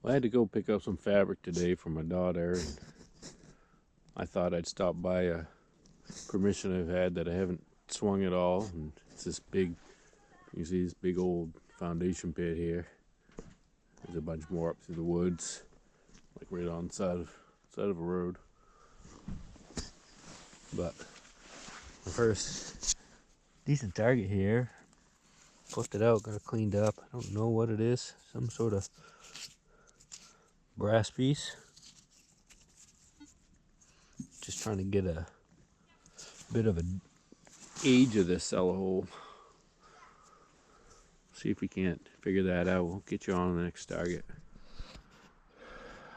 Well, I had to go pick up some fabric today for my daughter, and I thought I'd stop by a permission I've had that I haven't swung at all. And it's this big, you see this big old foundation pit here. There's a bunch more up through the woods, like right on the side of a road. But the first decent target here, pushed it out, got it cleaned up. I don't know what it is, some sort of brass piece. Just trying to get a bit of an age of this cellar hole. See if we can't figure that out. We'll get you on the next target.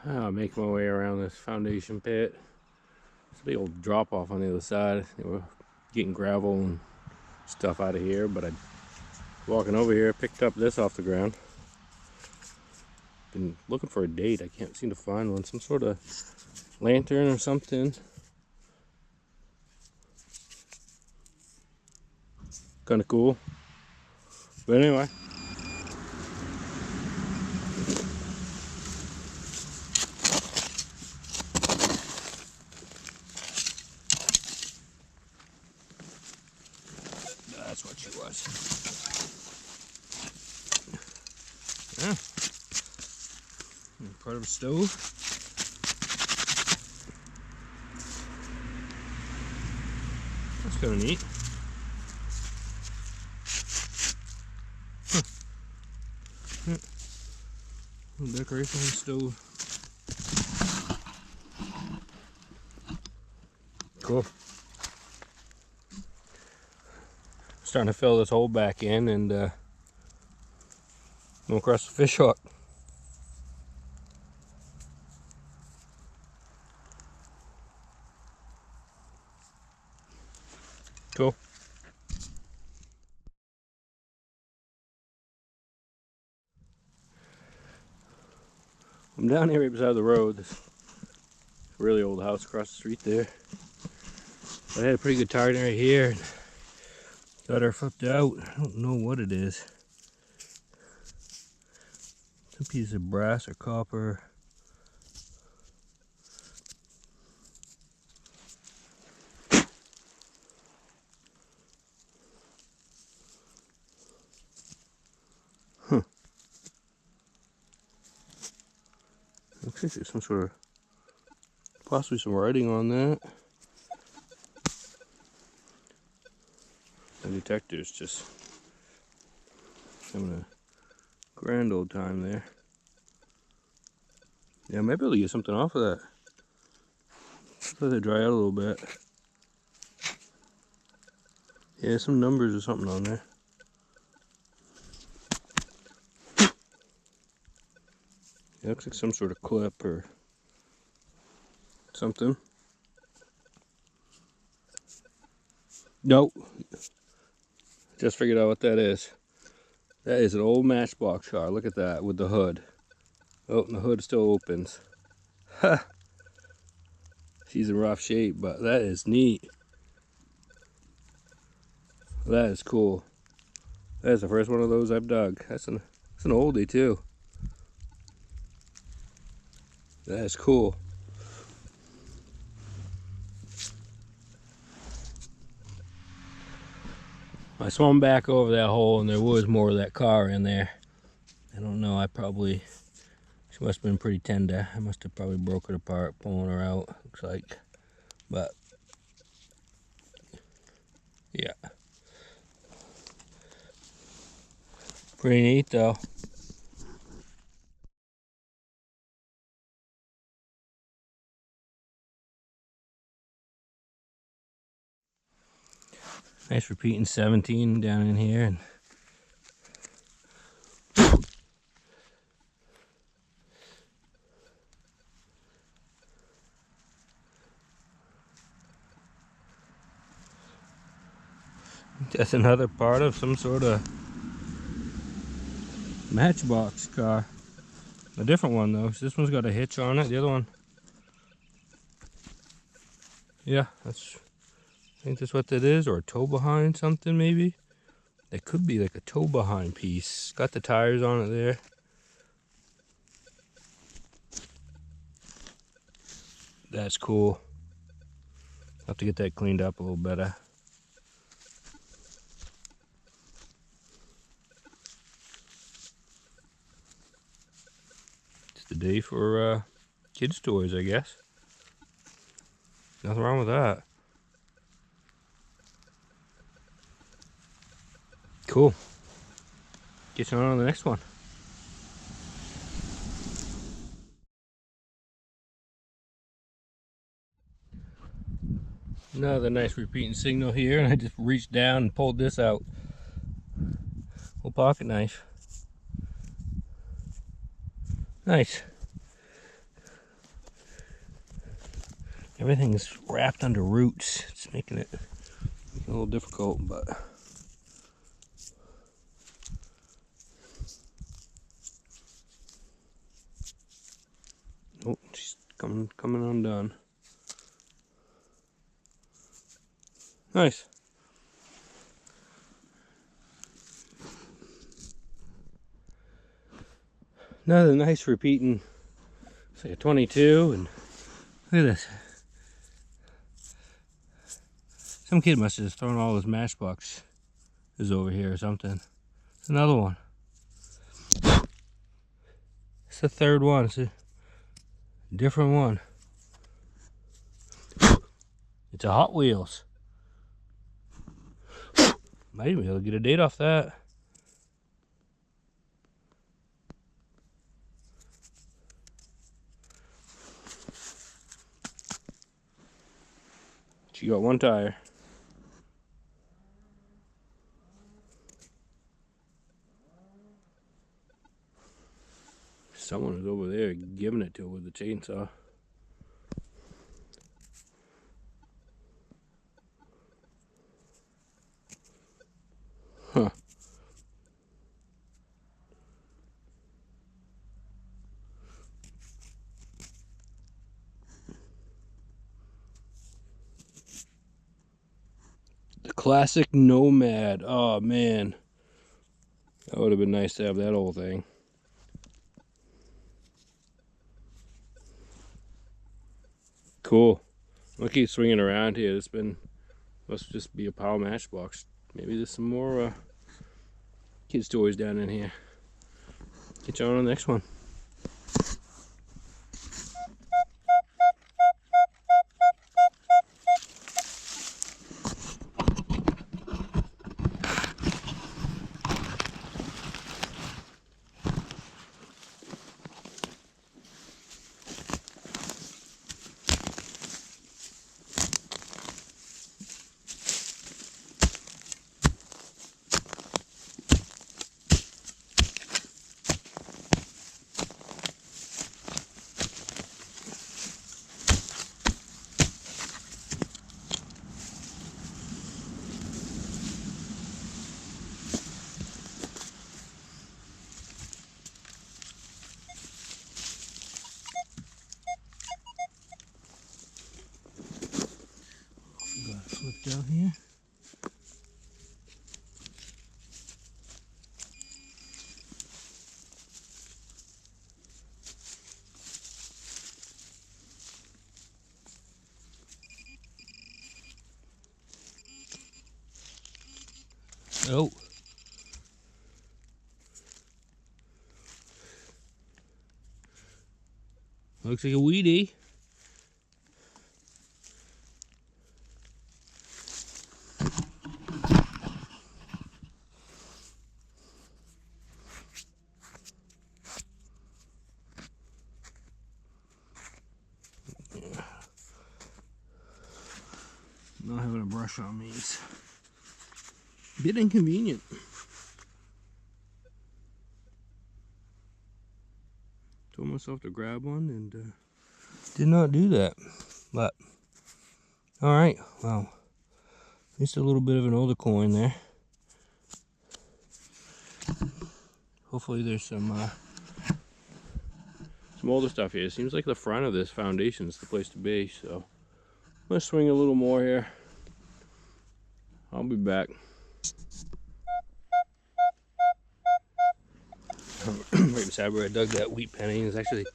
I'll make my way around this foundation pit. It's a big old drop off on the other side. They were getting gravel and stuff out of here, but I walking over here, picked up this off the ground. Been looking for a date. I can't seem to find one. Some sort of lantern or something. Kind of cool. But anyway. That's what she was. Yeah. Part of a stove. That's kind of neat. Yeah. Little decoration on the stove. Cool. Starting to fill this hole back in and go across the fish hook. Cool. I'm down here right beside the road. This really old house across the street there. I had a pretty good target right here. Got her flipped out. I don't know what it is. Some piece of brass or copper. Huh. Looks like there's some sort of, possibly some writing on that. The detective's just having a grand old time there. Yeah, I might be able to get something off of that. Let it dry out a little bit. Yeah, some numbers or something on there. It looks like some sort of clip or something. Nope. Just figured out what that is. That is an old matchbox car. Look at that with the hood. Oh, and the hood still opens. Ha! She's in rough shape, but that is neat. That is cool. That is the first one of those I've dug. That's an oldie too. That is cool. I swam back over that hole and there was more of that car in there. I don't know, she must have been pretty tender. I must have probably broke it apart, pulling her out, looks like. But, yeah. Pretty neat though. Nice repeating 17 down in here. And that's another part of some sort of matchbox car. A different one though. This one's got a hitch on it. The other one, yeah, I think that's what that is, or a tow behind something maybe. It could be like a tow behind piece. Got the tires on it there. That's cool. I'll have to get that cleaned up a little better. It's the day for kids' toys, I guess. Nothing wrong with that. Cool. Get you on the next one. Another nice repeating signal here, and I just reached down and pulled this out. Little pocket knife. Nice. Everything's wrapped under roots. It's making it a little difficult, but oh, she's coming undone. Nice. Another nice repeating. It's like a 22, and look at this. Some kid must have just thrown all his matchbox is over here or something. It's another one. It's the third one. It's a different one. It's a Hot Wheels. Might even be able to get a date off that. She got one tire. Someone is over there giving it to her with the chainsaw. Huh. The classic Nomad. Oh man. That would have been nice to have that whole thing. Cool. I'll keep swinging around here. It's been, must just be a power matchbox. Maybe there's some more kids' toys down in here. Get you on the next one. Flip down here. Oh. Looks like a weedy. Not having a brush on me is a bit inconvenient. Told myself to grab one and did not do that. But all right, well, just a little bit of an older coin there. Hopefully there's some older stuff here. It seems like the front of this foundation is the place to be, so I'm gonna swing a little more here. I'll be back. Right beside where I dug that wheat penny is actually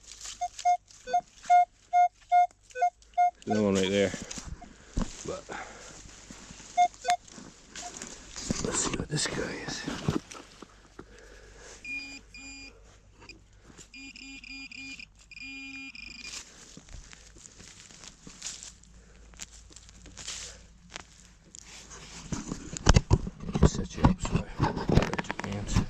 Another one right there. But let's see what this guy is. Set you up so I get your hands.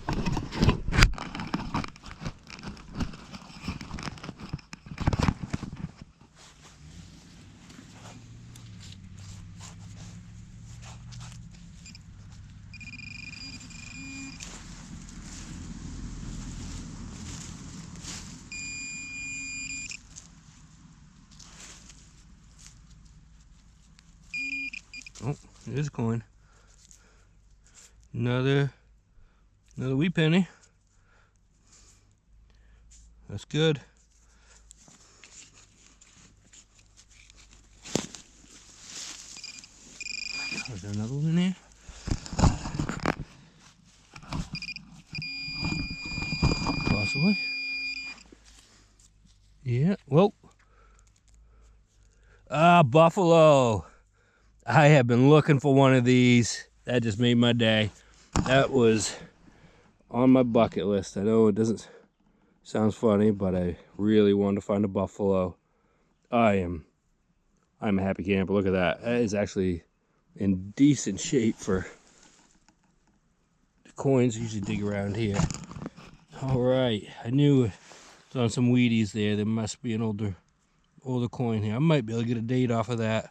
Oh, there's a coin. Another wee penny. That's good. There's another one in there. Possibly. Yeah. Whoa. Ah, buffalo. I have been looking for one of these. That just made my day. That was on my bucket list. I know it doesn't sound funny, but I really wanted to find a buffalo. I'm a happy camper. Look at that. That is actually in decent shape for the coins. I usually dig around here. All right, I knew it was on some Wheaties there. There must be an older coin here. I might be able to get a date off of that.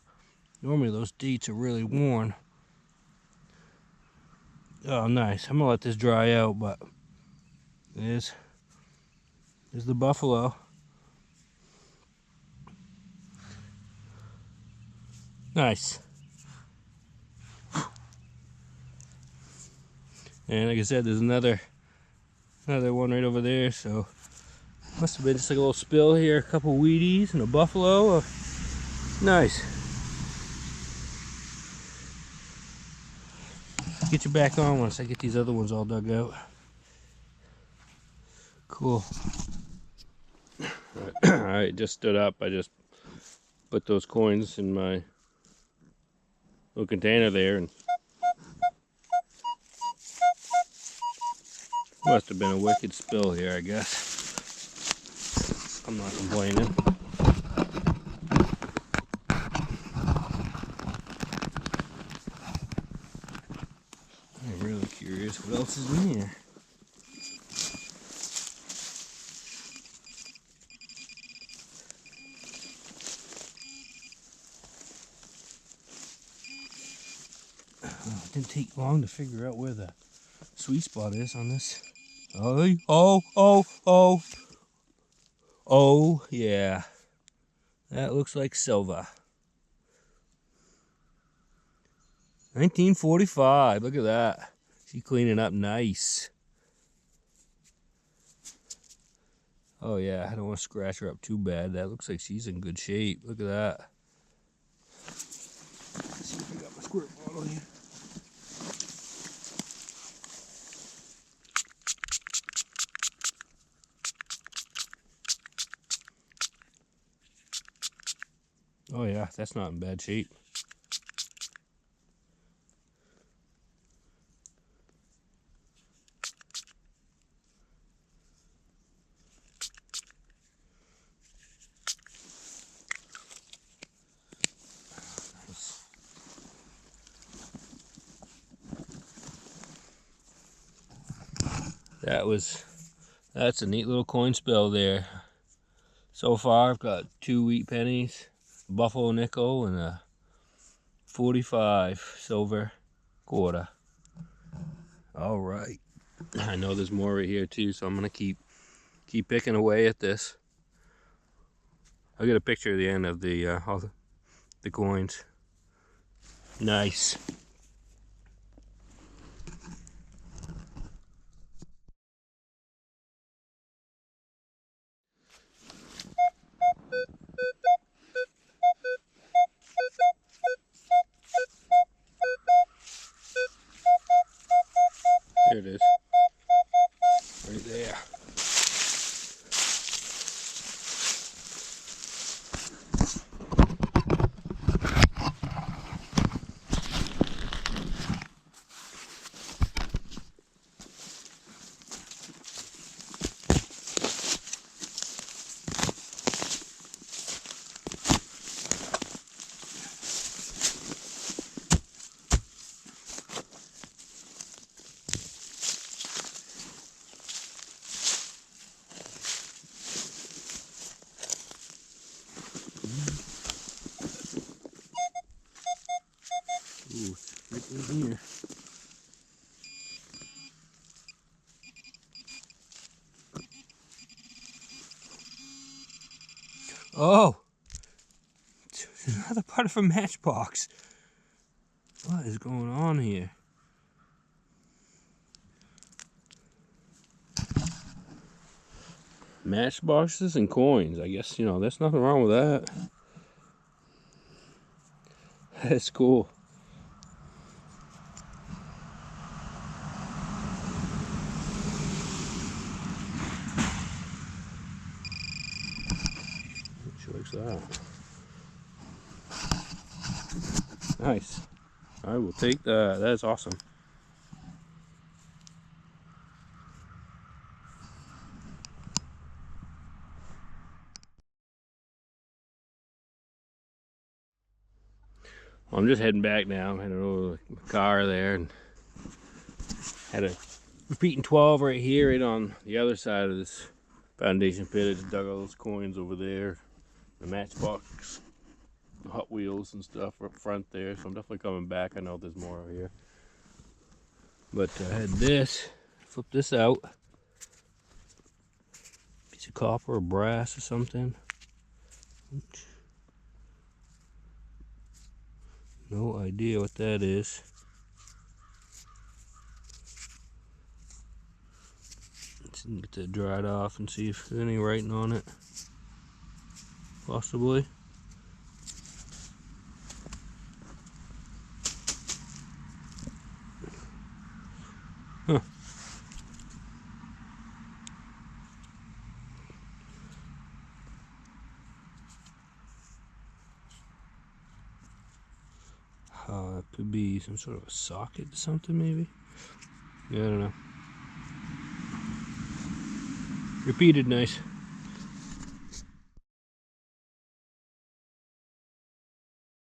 Normally those dates are really worn. Oh, nice. I'm gonna let this dry out, but there's the buffalo. Nice. And like I said, there's another one right over there, so must have been just like a little spill here. A couple Wheaties and a buffalo. Nice. Get you back on once I get these other ones all dug out. Cool. Alright, just stood up. I just put those coins in my little container there, and must have been a wicked spill here, I guess. I'm not complaining. I'm really curious what else is in here. It didn't take long to figure out where the sweet spot is on this. Oh, yeah. That looks like silver. 1945. Look at that. She's cleaning up nice. Oh, yeah. I don't want to scratch her up too bad. That looks like she's in good shape. Look at that. Let's see if I got my squirt bottle here. Oh, yeah. That's not in bad shape. That's a neat little coin spill there. So far I've got 2 wheat pennies, a buffalo nickel, and a 45 silver quarter. All right. I know there's more right here too, so I'm gonna keep picking away at this. I'll get a picture of the end of all the coins. Nice. There it is. Right there. Oh! It's another part of a matchbox. What is going on here? Matchboxes and coins. I guess, there's nothing wrong with that. That's cool. She likes that. Nice. I will take that. That is awesome. Well, I'm just heading back now. I'm heading over to the car there and had a repeating 12 right here, right on the other side of this foundation pit. I just dug all those coins over there. The matchbox, Hot Wheels and stuff up front there. So I'm definitely coming back. I know there's more over here. But I had this, flip this out. Piece of copper or brass or something. No idea what that is. Let's get that dried off and see if there's any writing on it. Possibly. Huh. It could be some sort of a socket or something, maybe? Yeah, I don't know. Repeated nice.